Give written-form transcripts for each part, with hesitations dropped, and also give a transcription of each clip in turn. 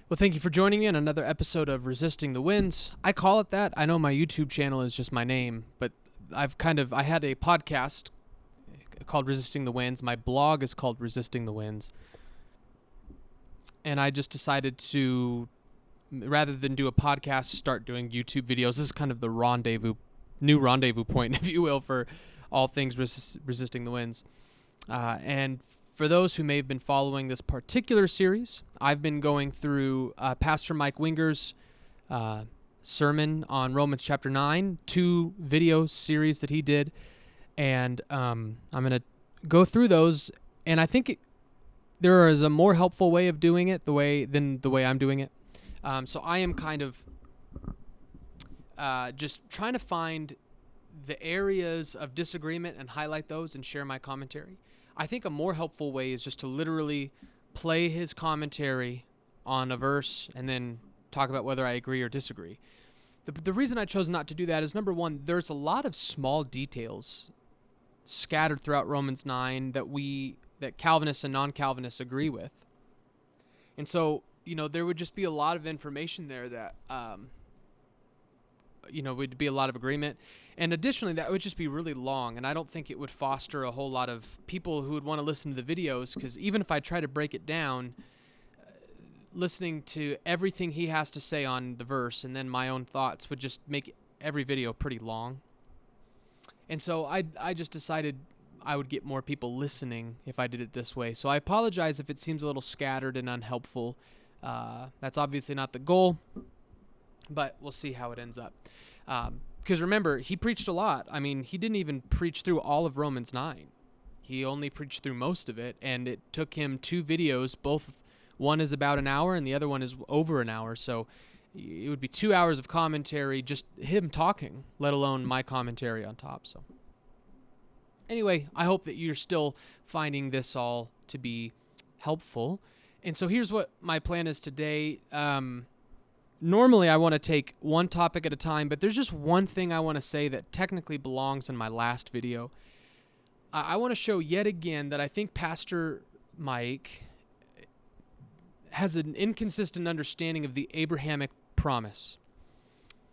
Well, thank you for joining me on another episode of Resisting the Winds. I call it that. I know my YouTube channel is just my name, but I had a podcast called Resisting the Winds. My blog is called Resisting the Winds. And I just decided to, rather than do a podcast, start doing YouTube videos. This is kind of the new rendezvous point, if you will, for all things Resisting the Winds. And for those who may have been following this particular series, I've been going through Pastor Mike Winger's sermon on Romans chapter 9, 2 video series that he did. And I'm going to go through those. And I think there is a more helpful way of doing it than the way I'm doing it. So I am kind of just trying to find the areas of disagreement and highlight those and share my commentary. I think a more helpful way is just to literally play his commentary on a verse and then talk about whether I agree or disagree. The reason I chose not to do that is, number one, there's a lot of small details scattered throughout Romans 9 that Calvinists and non-Calvinists agree with. And so, there would just be a lot of information there that, would be a lot of agreement. And additionally, that would just be really long, and I don't think it would foster a whole lot of people who would want to listen to the videos, because even if I try to break it down, listening to everything he has to say on the verse and then my own thoughts would just make every video pretty long. And so I just decided I would get more people listening if I did it this way. So I apologize if it seems a little scattered and unhelpful. That's obviously not the goal, but we'll see how it ends up. Because remember, he preached a lot. I mean, he didn't even preach through all of Romans 9. He only preached through most of it, and it took him 2 videos. One is about an hour, and the other one is over an hour. So it would be 2 hours of commentary, just him talking, let alone my commentary on top. So anyway, I hope that you're still finding this all to be helpful. And so here's what my plan is today. Normally, I want to take one topic at a time, but there's just one thing I want to say that technically belongs in my last video. I want to show yet again that I think Pastor Mike has an inconsistent understanding of the Abrahamic promise.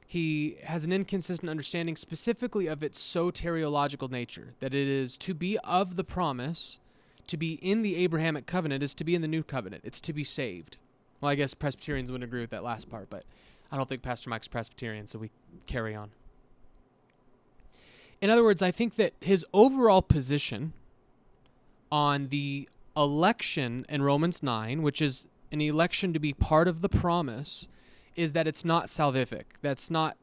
He has an inconsistent understanding specifically of its soteriological nature, that it is to be of the promise, to be in the Abrahamic covenant is to be in the new covenant. It's to be saved. Well, I guess Presbyterians wouldn't agree with that last part, but I don't think Pastor Mike's Presbyterian, so we carry on. In other words, I think that his overall position on the election in Romans 9, which is an election to be part of the promise, is that it's not salvific. That's not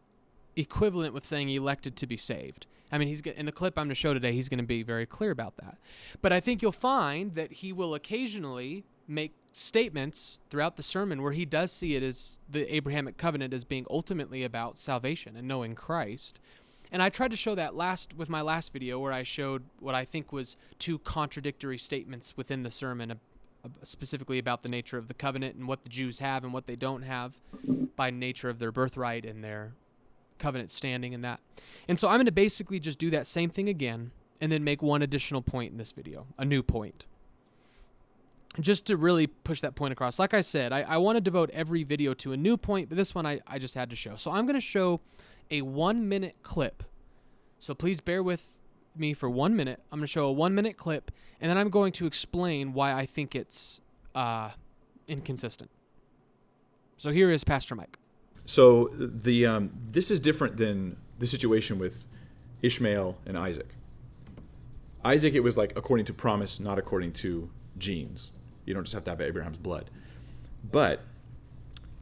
equivalent with saying elected to be saved. I mean, in the clip I'm going to show today, he's going to be very clear about that. But I think you'll find that he will occasionally make statements throughout the sermon where he does see it as the Abrahamic covenant as being ultimately about salvation and knowing Christ. And I tried to show that with my last video, where I showed what I think was 2 contradictory statements within the sermon, specifically about the nature of the covenant and what the Jews have and what they don't have by nature of their birthright and their covenant standing and that. And so I'm going to basically just do that same thing again and then make one additional point in this video, a new point, just to really push that point across. Like I said, I want to devote every video to a new point, but this one I just had to show. So I'm going to show a 1-minute clip. So please bear with me for 1 minute. I'm going to show a 1-minute clip, and then I'm going to explain why I think it's inconsistent. So here is Pastor Mike. So this is different than the situation with Ishmael and Isaac. Isaac, it was like according to promise, not according to genes. You don't just have to have Abraham's blood. But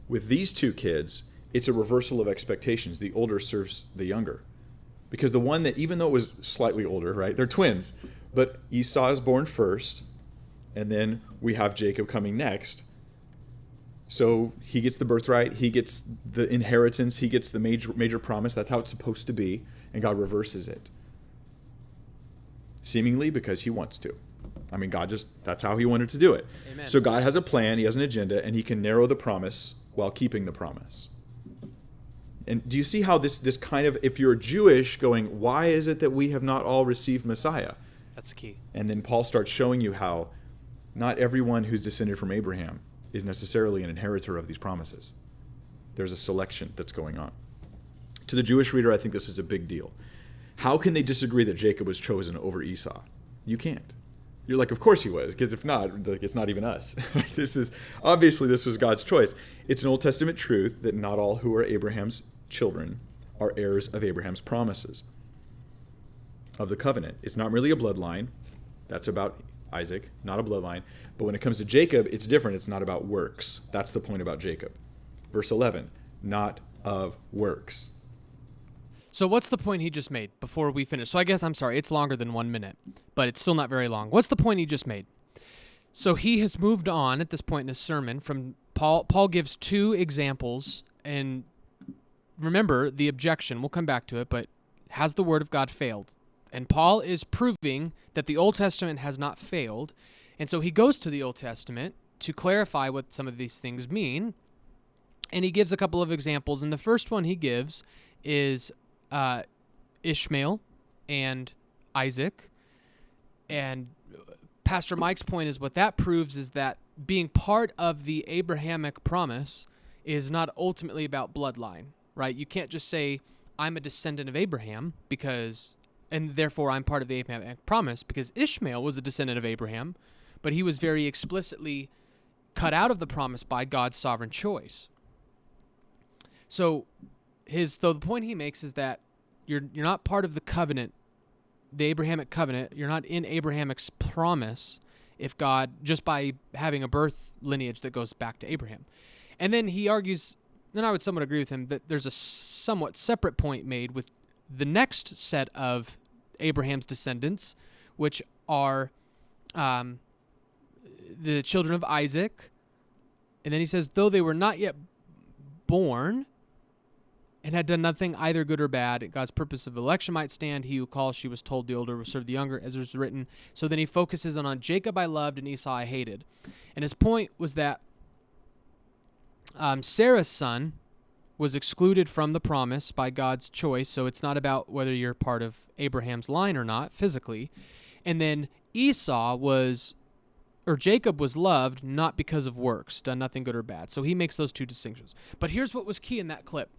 with these 2 kids, it's a reversal of expectations. The older serves the younger. Because the one that, even though it was slightly older, right? They're twins. But Esau is born first, and then we have Jacob coming next. So he gets the birthright, he gets the inheritance, he gets the major promise. That's how it's supposed to be, and God reverses it. Seemingly because he wants to. I mean, that's how he wanted to do it. Amen. So God has a plan, he has an agenda, and he can narrow the promise while keeping the promise. And do you see how this kind of, if you're Jewish, going, why is it that we have not all received Messiah? That's key. And then Paul starts showing you how not everyone who's descended from Abraham is necessarily an inheritor of these promises. There's a selection that's going on. To the Jewish reader, I think this is a big deal. How can they disagree that Jacob was chosen over Esau? You can't. You're like, of course he was, because if not, like, it's not even us. This was God's choice. It's an Old Testament truth that not all who are Abraham's children are heirs of Abraham's promises, of the covenant. It's not really a bloodline. That's about Isaac, not a bloodline. But when it comes to Jacob, it's different. It's not about works. That's the point about Jacob. Verse 11, not of works. So what's the point he just made before we finish? So I guess, I'm sorry, it's longer than 1 minute, but it's still not very long. What's the point he just made? So he has moved on at this point in his sermon from Paul gives 2 examples, and remember the objection, we'll come back to it, but has the word of God failed? And Paul is proving that the Old Testament has not failed, and so he goes to the Old Testament to clarify what some of these things mean, and he gives a couple of examples, and the first one he gives is Ishmael and Isaac. And Pastor Mike's point is what that proves is that being part of the Abrahamic promise is not ultimately about bloodline, right? You can't just say, I'm a descendant of Abraham and therefore I'm part of the Abrahamic promise, because Ishmael was a descendant of Abraham, but he was very explicitly cut out of the promise by God's sovereign choice. So the point he makes is that you're not part of the covenant, the Abrahamic covenant. You're not in Abrahamic's promise if God, just by having a birth lineage that goes back to Abraham. And then he argues, and I would somewhat agree with him, that there's a somewhat separate point made with the next set of Abraham's descendants, which are the children of Isaac. And then he says, though they were not yet born and had done nothing either good or bad, God's purpose of election might stand. He who calls, she was told, the older will serve the younger, as it was written. So then he focuses on Jacob I loved and Esau I hated. And his point was that Sarah's son was excluded from the promise by God's choice, so it's not about whether you're part of Abraham's line or not physically. And then Jacob was loved not because of works, done nothing good or bad. So he makes those 2 distinctions. But here's what was key in that clip.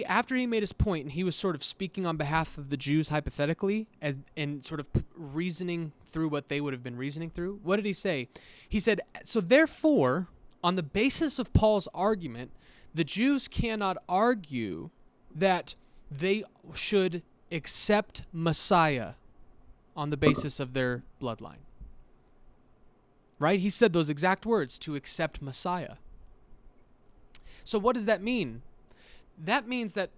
After he made his point, and he was sort of speaking on behalf of the Jews hypothetically and sort of reasoning through what they would have been reasoning through, what did he say? He said, so therefore, on the basis of Paul's argument, the Jews cannot argue that they should accept Messiah on the basis of their bloodline. Right? He said those exact words, to accept Messiah. So what does that mean? That means that,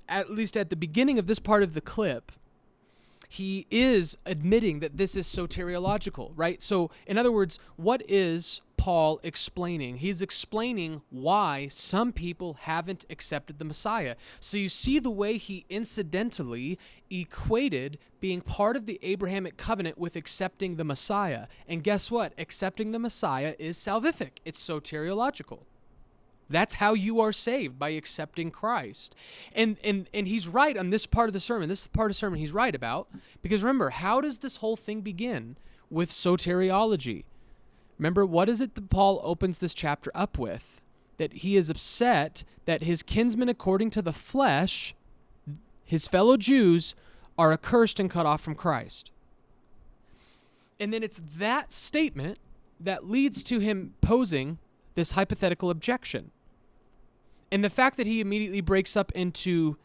at least at the beginning of this part of the clip, he is admitting that this is soteriological, right? So, in other words, what is Paul explaining? He's explaining why some people haven't accepted the Messiah. So you see the way he incidentally equated being part of the Abrahamic covenant with accepting the Messiah. And guess what? Accepting the Messiah is salvific. It's soteriological. That's how you are saved, by accepting Christ. And he's right on this part of the sermon. This is the part of the sermon he's right about. Because remember, how does this whole thing begin? With soteriology. Remember, what is it that Paul opens this chapter up with? That he is upset that his kinsmen according to the flesh, his fellow Jews, are accursed and cut off from Christ. And then it's that statement that leads to him posing this hypothetical objection. And the fact that he immediately breaks up into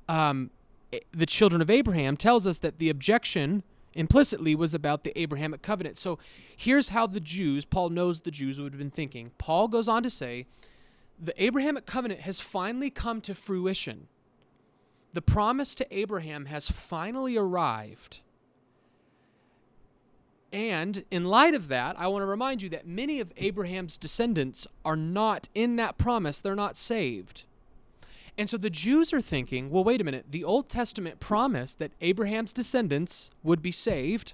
the children of Abraham tells us that the objection implicitly was about the Abrahamic covenant. So here's how Paul knows the Jews would have been thinking. Paul goes on to say, the Abrahamic covenant has finally come to fruition. The promise to Abraham has finally arrived. And in light of that, I want to remind you that many of Abraham's descendants are not in that promise. They're not saved. And so the Jews are thinking, well, wait a minute. The Old Testament promised that Abraham's descendants would be saved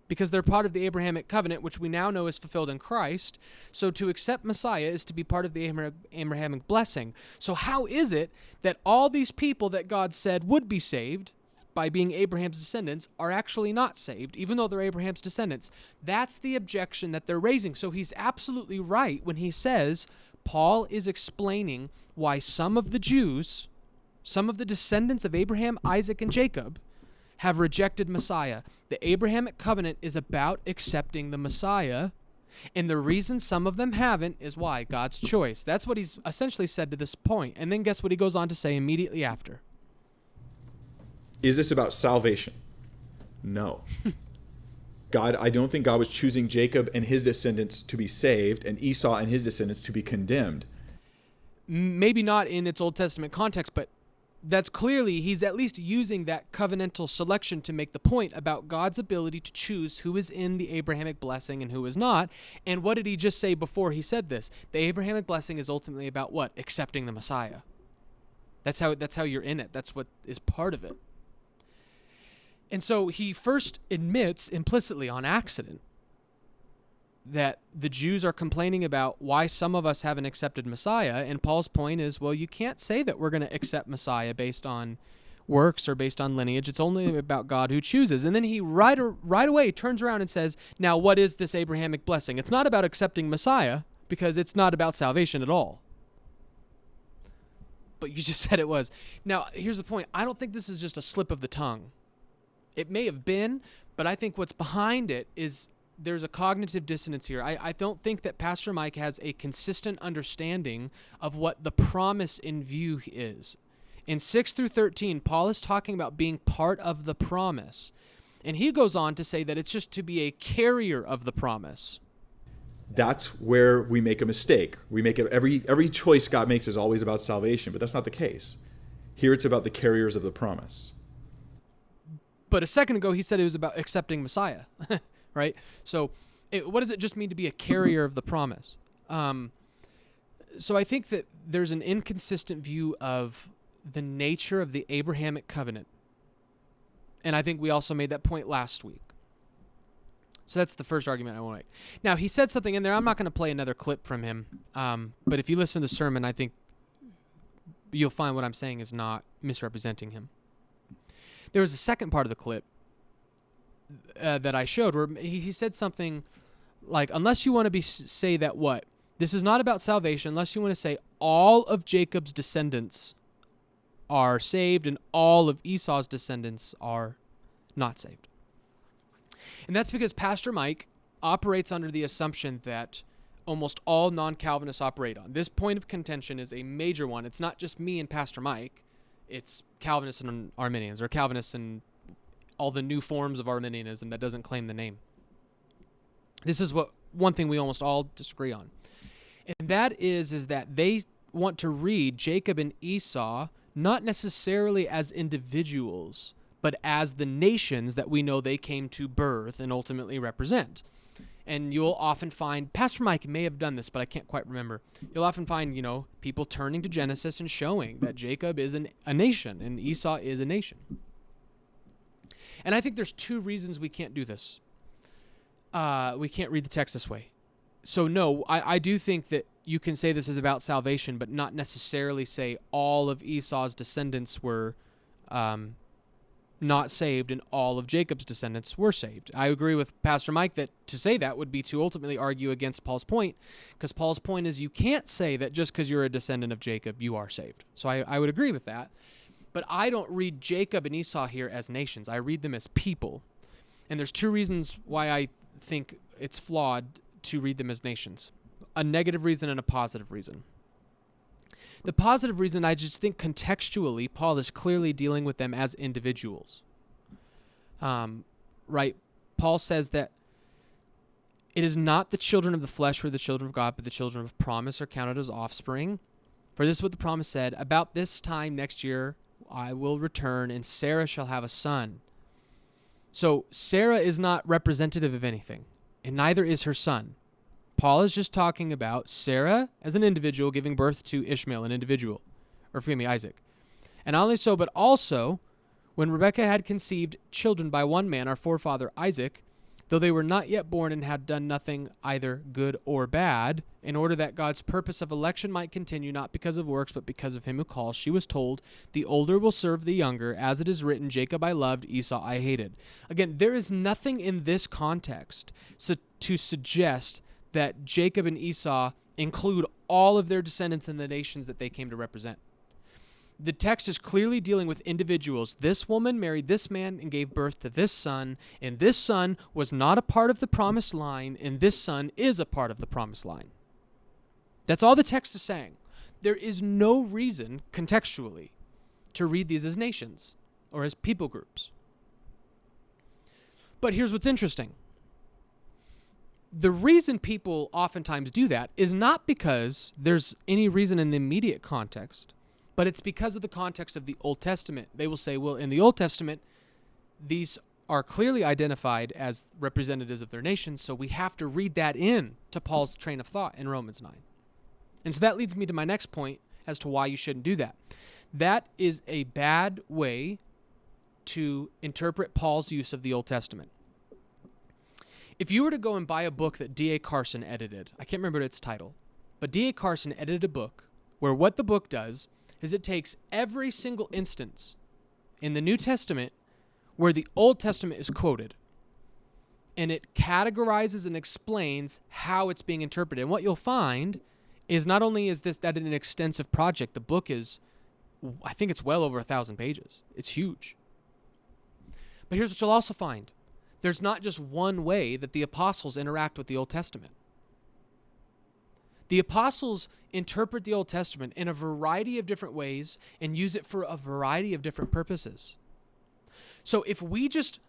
because they're part of the Abrahamic covenant, which we now know is fulfilled in Christ. So to accept Messiah is to be part of the Abrahamic blessing. So how is it that all these people that God said would be saved, by being Abraham's descendants are actually not saved, even though they're Abraham's descendants. That's the objection that they're raising. So he's absolutely right when he says Paul is explaining why some of the Jews, some of the descendants of Abraham, Isaac, and Jacob, have rejected Messiah. The Abrahamic covenant is about accepting the Messiah, and the reason some of them haven't is why? God's choice. That's what he's essentially said to this point. And then guess what he goes on to say immediately after? Is this about salvation? No. I don't think God was choosing Jacob and his descendants to be saved and Esau and his descendants to be condemned. Maybe not in its Old Testament context, but that's clearly, he's at least using that covenantal selection to make the point about God's ability to choose who is in the Abrahamic blessing and who is not. And what did he just say before he said this? The Abrahamic blessing is ultimately about what? Accepting the Messiah. That's how you're in it. That's what is part of it. And so he first admits implicitly on accident that the Jews are complaining about why some of us haven't accepted Messiah, and Paul's point is, well, you can't say that we're going to accept Messiah based on works or based on lineage. It's only about God who chooses. And then he right away turns around and says, now what is this Abrahamic blessing? It's not about accepting Messiah because it's not about salvation at all. But you just said it was. Now, here's the point. I don't think this is just a slip of the tongue. It may have been, but I think what's behind it is there's a cognitive dissonance here. I don't think that Pastor Mike has a consistent understanding of what the promise in view is. In 6 through 13, Paul is talking about being part of the promise. And he goes on to say that it's just to be a carrier of the promise. That's where we make a mistake. We make every choice God makes is always about salvation, but that's not the case. Here it's about the carriers of the promise. But a second ago, he said it was about accepting Messiah. Right? So what does it just mean to be a carrier of the promise? So I think that there's an inconsistent view of the nature of the Abrahamic covenant. And I think we also made that point last week. So that's the first argument I want to make. Now, he said something in there. I'm not going to play another clip from him. But if you listen to the sermon, I think you'll find what I'm saying is not misrepresenting him. There was a second part of the clip that I showed where he said something like, unless you want to say that what? This is not about salvation, unless you want to say all of Jacob's descendants are saved and all of Esau's descendants are not saved. And that's because Pastor Mike operates under the assumption that almost all non-Calvinists operate on. This point of contention is a major one. It's not just me and Pastor Mike. It's Calvinists and Arminians, or Calvinists and all the new forms of Arminianism that doesn't claim the name. This is one thing we almost all disagree on. And that is that they want to read Jacob and Esau not necessarily as individuals, but as the nations that we know they came to birth and ultimately represent. And you'll often find, Pastor Mike may have done this, but I can't quite remember. You'll often find, people turning to Genesis and showing that Jacob is a nation and Esau is a nation. And I think there's two reasons we can't do this. We can't read the text this way. So no, I do think that you can say this is about salvation, but not necessarily say all of Esau's descendants were not saved and all of Jacob's descendants were saved. I agree with Pastor Mike that to say that would be to ultimately argue against Paul's point, because Paul's point is you can't say that just because you're a descendant of Jacob, you are saved. So I would agree with that. But I don't read Jacob and Esau here as nations. I read them as people. And there's two reasons why I think it's flawed to read them as nations. A negative reason and a positive reason. The positive reason, I just think contextually, Paul is clearly dealing with them as individuals. Right? Paul says that it is not the children of the flesh who are the children of God, but the children of promise are counted as offspring. For this is what the promise said, about this time next year I will return, and Sarah shall have a son. So Sarah is not representative of anything, and neither is her son. Paul is just talking about Sarah as an individual giving birth to Ishmael, an individual, Isaac. And not only so, but also when Rebekah had conceived children by one man, our forefather Isaac, though they were not yet born and had done nothing either good or bad, in order that God's purpose of election might continue, not because of works, but because of him who calls. She was told, the older will serve the younger, as it is written, Jacob I loved, Esau I hated. Again, there is nothing in this context to suggest that Jacob and Esau include all of their descendants in the nations that they came to represent. The text is clearly dealing with individuals. This woman married this man and gave birth to this son, and this son was not a part of the promised line, and this son is a part of the promised line. That's all the text is saying. There is no reason, contextually, to read these as nations or as people groups. But here's what's interesting. The reason people oftentimes do that is not because there's any reason in the immediate context, but it's because of the context of the Old Testament. They will say, well, in the Old Testament, these are clearly identified as representatives of their nation, so we have to read that in to Paul's train of thought in Romans 9. And so that leads me to my next point as to why you shouldn't do that. That is a bad way to interpret Paul's use of the Old Testament. If you were to go and buy a book that D.A. Carson edited, I can't remember its title, but D.A. Carson edited a book where what the book does is it takes every single instance in the New Testament where the Old Testament is quoted, and it categorizes and explains how it's being interpreted. And what you'll find is not only is that an extensive project, the book is, I think it's well over 1,000 pages. It's huge. But here's what you'll also find. There's not just one way that the apostles interact with the Old Testament. The apostles interpret the Old Testament in a variety of different ways and use it for a variety of different purposes. So if we just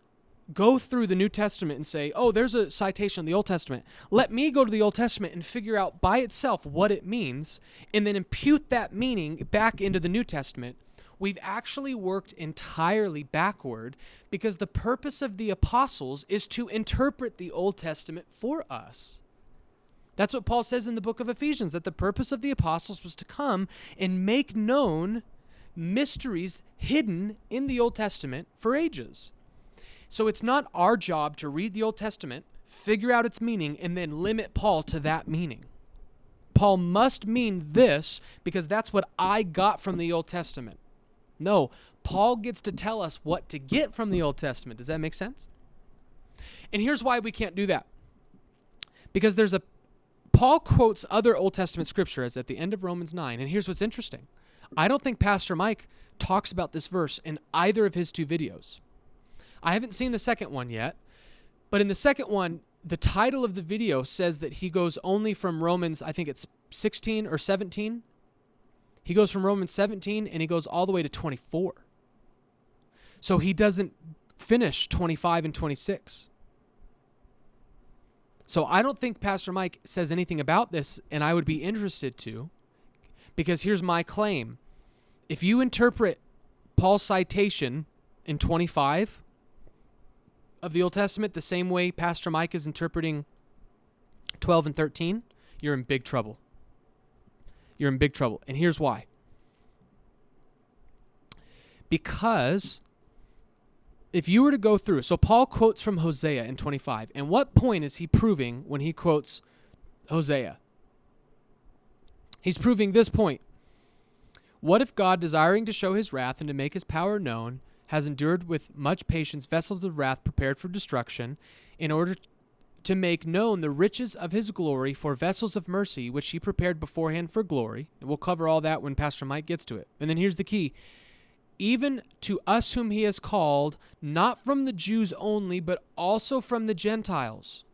go through the New Testament and say, oh, there's a citation in the Old Testament, let me go to the Old Testament and figure out by itself what it means, and then impute that meaning back into the New Testament, we've actually worked entirely backward, because the purpose of the apostles is to interpret the Old Testament for us. That's what Paul says in the book of Ephesians, that the purpose of the apostles was to come and make known mysteries hidden in the Old Testament for ages. So it's not our job to read the Old Testament, figure out its meaning, and then limit Paul to that meaning. Paul must mean this because that's what I got from the Old Testament. No, Paul gets to tell us what to get from the Old Testament. Does that make sense? And here's why we can't do that. Because Paul quotes other Old Testament scripture as at the end of Romans 9, and here's what's interesting. I don't think Pastor Mike talks about this verse in either of his two videos. I haven't seen the second one yet, but in the second one, the title of the video says that he goes only from Romans, I think it's 16 or 17. He goes from Romans 17 and he goes all the way to 24. So he doesn't finish 25 and 26. So I don't think Pastor Mike says anything about this, and I would be interested to, because here's my claim. If you interpret Paul's citation in 25 of the Old Testament the same way Pastor Mike is interpreting 12 and 13, you're in big trouble. You're in big trouble. And here's why. Because if you were to go through, so Paul quotes from Hosea in 25, and what point is he proving when he quotes Hosea? He's proving this point. What if God, desiring to show his wrath and to make his power known, has endured with much patience vessels of wrath prepared for destruction, in order to make known the riches of his glory for vessels of mercy, which he prepared beforehand for glory? And we'll cover all that when Pastor Mike gets to it. And then here's the key. Even to us whom he has called, not from the Jews only, but also from the Gentiles.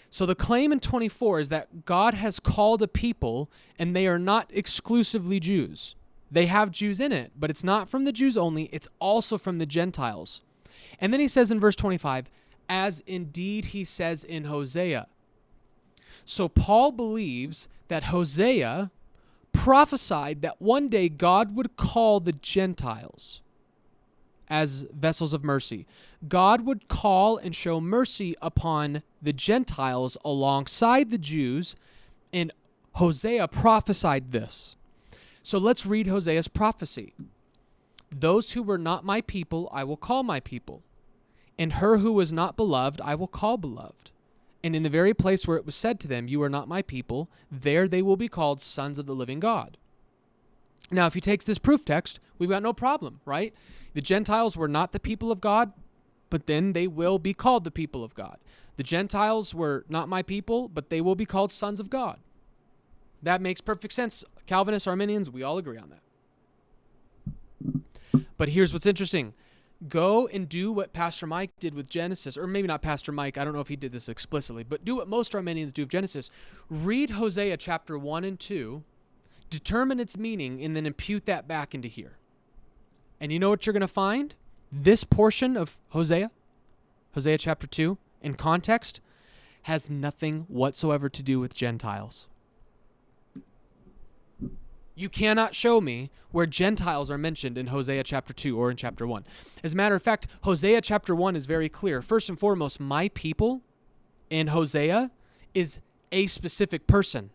So the claim in 24 is that God has called a people, and they are not exclusively Jews. They have Jews in it, but it's not from the Jews only, it's also from the Gentiles. And then he says in verse 25, as indeed he says in Hosea. So Paul believes that Hosea prophesied that one day God would call the Gentiles as vessels of mercy. God would call and show mercy upon the Gentiles alongside the Jews, and Hosea prophesied this. So let's read Hosea's prophecy. Those who were not my people, I will call my people, And her who was not beloved I will call beloved. And in the very place where it was said to them, you are not my people, there they will be called sons of the living God. Now, if you take this proof text, we've got no problem, right? The Gentiles were not the people of God, but then they will be called the people of God. The Gentiles were not my people, but they will be called sons of God. That makes perfect sense. Calvinists, Arminians, we all agree on that. But here's what's interesting. Go and do what Pastor Mike did with Genesis, or maybe not Pastor Mike, I don't know if he did this explicitly, but do what most Arminians do of Genesis. Read Hosea chapter 1 and 2, determine its meaning, and then impute that back into here. And you know what you're going to find? This portion of Hosea chapter 2, in context, has nothing whatsoever to do with Gentiles. You cannot show me where Gentiles are mentioned in Hosea chapter 2 or in chapter 1. As a matter of fact, Hosea chapter 1 is very clear. First and foremost, my people in Hosea is a specific person,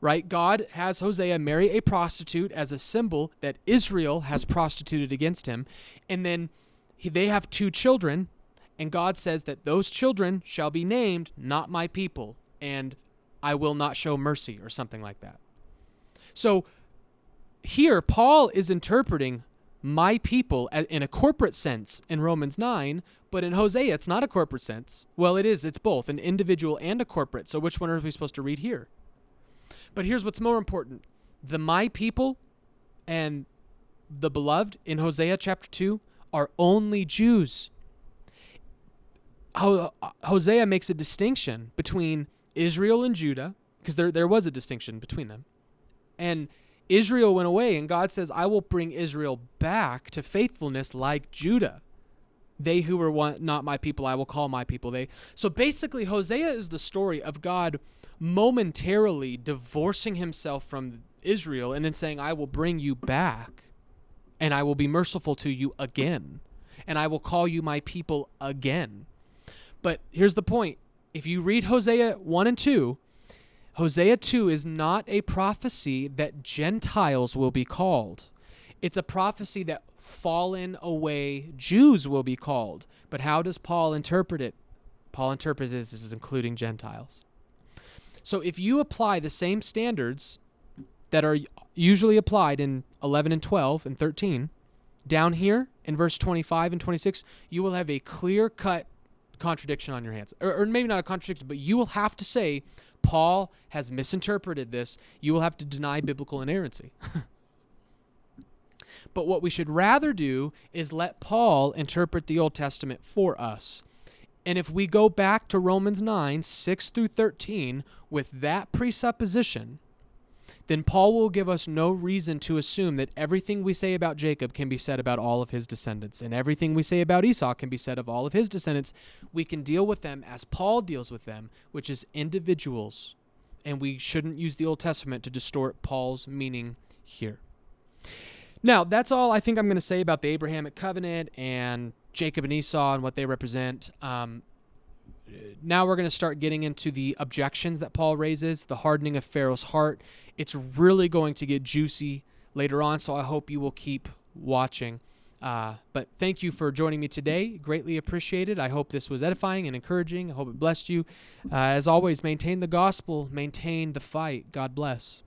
right? God has Hosea marry a prostitute as a symbol that Israel has prostituted against him. And then they have 2 children, and God says that those children shall be named not my people, and I will not show mercy, or something like that. So here, Paul is interpreting my people in a corporate sense in Romans 9, but in Hosea, it's not a corporate sense. Well, it is. It's both, an individual and a corporate. So which one are we supposed to read here? But here's what's more important. The my people and the beloved in Hosea chapter 2 are only Jews. Hosea makes a distinction between Israel and Judah, because there was a distinction between them. And Israel went away, and God says, I will bring Israel back to faithfulness like Judah. They who were not my people, I will call my people. So basically, Hosea is the story of God momentarily divorcing himself from Israel and then saying, I will bring you back, and I will be merciful to you again, and I will call you my people again. But here's the point. If you read Hosea 1 and 2, Hosea 2 is not a prophecy that Gentiles will be called. It's a prophecy that fallen away Jews will be called. But how does Paul interpret it? Paul interprets it as including Gentiles. So if you apply the same standards that are usually applied in 11 and 12 and 13, down here in verse 25 and 26, you will have a clear-cut contradiction on your hands. Or maybe not a contradiction, but you will have to say, Paul has misinterpreted this. You will have to deny biblical inerrancy. But what we should rather do is let Paul interpret the Old Testament for us. And if we go back to Romans 9, 6 through 13, with that presupposition, then Paul will give us no reason to assume that everything we say about Jacob can be said about all of his descendants, and everything we say about Esau can be said of all of his descendants. We can deal with them as Paul deals with them, which is individuals, and we shouldn't use the Old Testament to distort Paul's meaning here. Now, that's all I think I'm going to say about the Abrahamic covenant and Jacob and Esau and what they represent. Now we're going to start getting into the objections that Paul raises, the hardening of Pharaoh's heart. It's really going to get juicy later on, so I hope you will keep watching. But thank you for joining me today. Greatly appreciated. I hope this was edifying and encouraging. I hope it blessed you. As always, maintain the gospel, maintain the fight. God bless.